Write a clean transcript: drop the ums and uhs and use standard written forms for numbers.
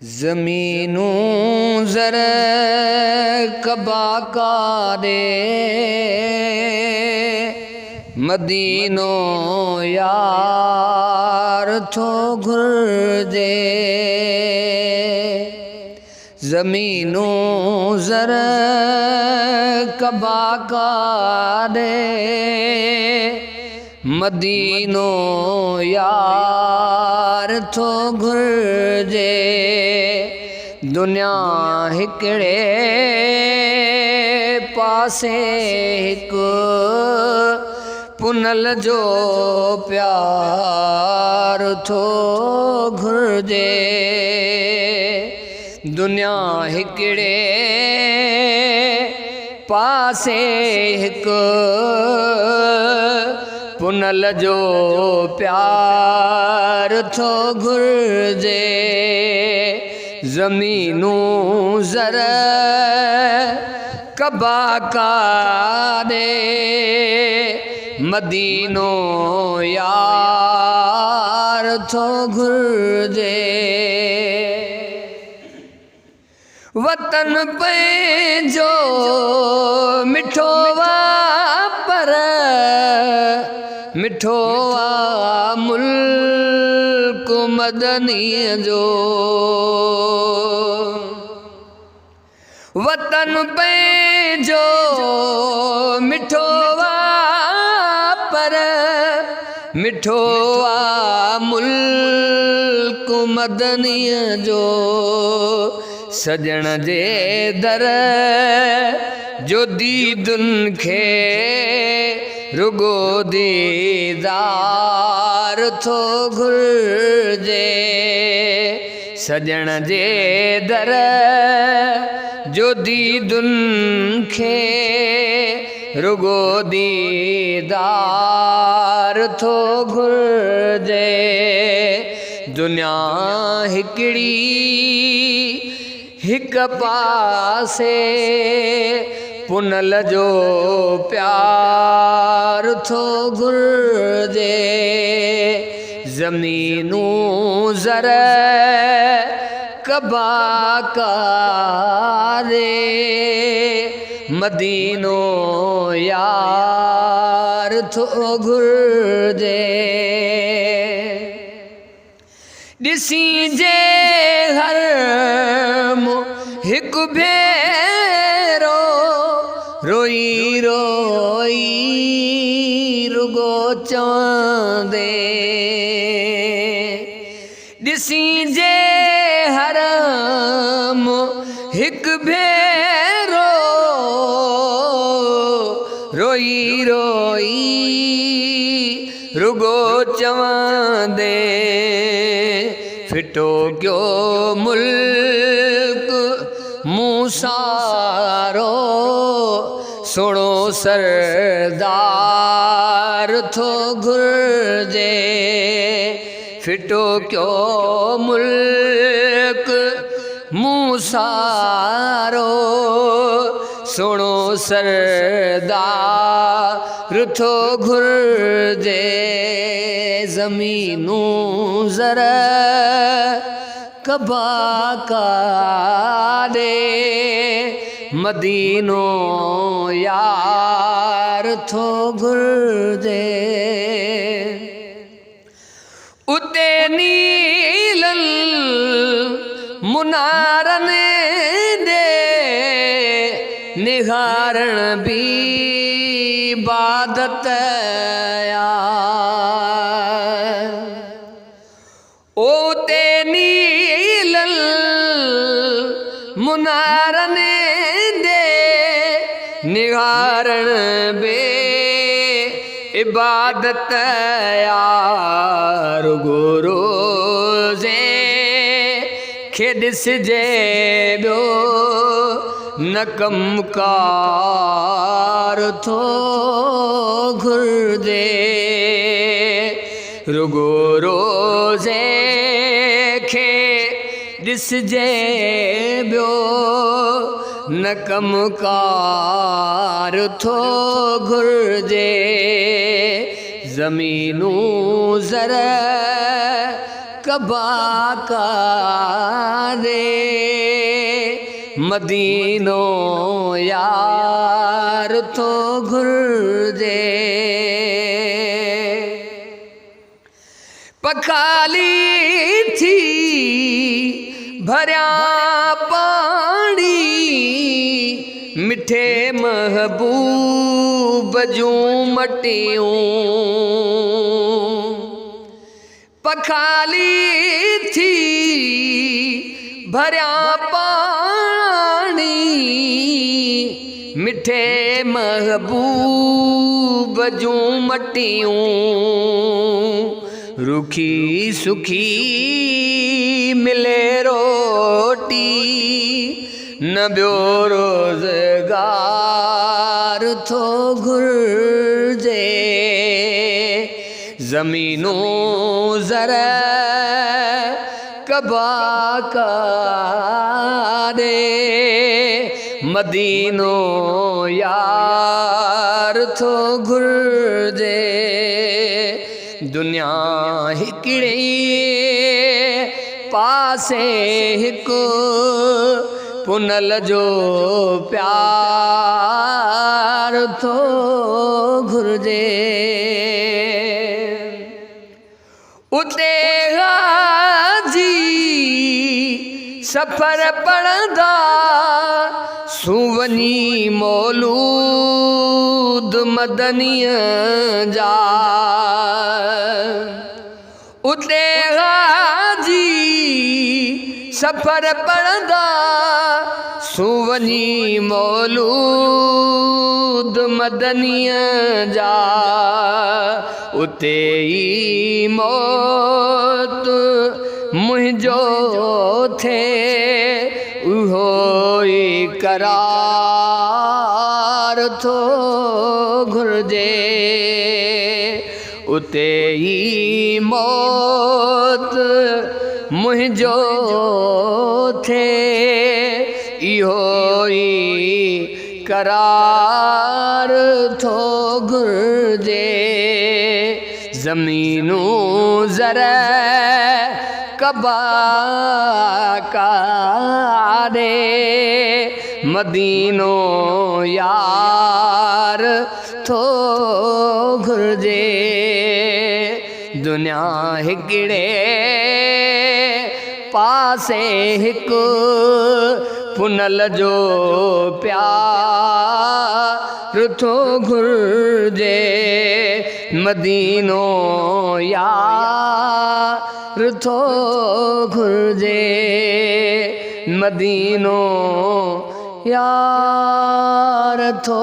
ज़मीनों ज़र कबा का दे मदीनो यार थो घुर्जे ज़मीनों ज़र कबा का दे मदीनो यार थो घुर्जे दुनिया हिकड़े पासे हिकु पुनल जो प्यार थो घुर्जे दुनिया हिकड़े पासे हिकु पुनल जो प्यार थो घुर्जे ज़मीनों ज़र कबा का दे मदीनो यार थो घुर्जे वतन पंहिंजो मिठो पर मिठो मुल्क मदनीअ जो वतन पंहिंजो मिठो पर मिठो मुल्क मदनीअ जो सजण जे दर जो दीदुन खे रुगो दीदार थो घुर्जे सजण जे दर जो दीदुन खे रुगो दीदार थो घुर्जे दुनिया हिकड़ी हिक पासे पुनल जो प्यार थो घुर्जे ज़मीनों ज़र कबा का दे मदीनो यार थो घुर्जे ॾिसी जे हर हिकु भेरो रोई रोई रुगो चवंदे ॾिसी जे हर हिकु भेरो रोई रोई रुगो चवंदे फिटो क्यो मुल्क मूसारो सुणो सरदार थो घुर्जे फिटो क्यो मुल्क मूसारो सुणो सरदार थो घुर्जे ज़मीनों ज़र कबा का दे मदीनो यार थो घुर्जे उते नीलल मुनारन दे निहारण भी इबादत ओते नीलल मुनारन दे निहारण बे इबादत यार गुरु जे खे ॾिसजे ॿियो न कमकार थो घुर्जे रुगो रोज़े खे ॾिसजे ॿियो न कमकार थो घुर्जे ज़मीनों ज़र कबा करे मदीनो यार थो घुर्जे पखाली थी भरिया पानी मिठे महबूब जूं मटियूं पखाली थी भरिया पानी मिठे महबूब जूं मटियूं रुखी सुखी मिले रोटी न ॿियो रोज़गार थो घुर्जे ज़मीनूं ज़र कबा करे मदीनो यार थो घुर्जे दुनिया हिकिड़े पासे हिकु पुनल जो प्यार थो घुर्जे उते हाजी सफ़र पढ़ंदा सुवनी मौलूद मदनीअ जा उते हाजी सफ़र पढ़ंदा सुवनी मौलूद मदनीअ जा उते ई मौत मुंहिंजो थे उहो ई करार थो घुर्जे उते ई मौत मुंहिंजो थे इहो ई करार थो घुर्जे ज़मीनूं ज़र कबा करे मदीनो यार थो घुर्जे दुनिया हिकिड़े पासे हिकु पुनल जो प्यार थो घुर्जे मदीनो यार थो घुर्जे मदीनो यार थो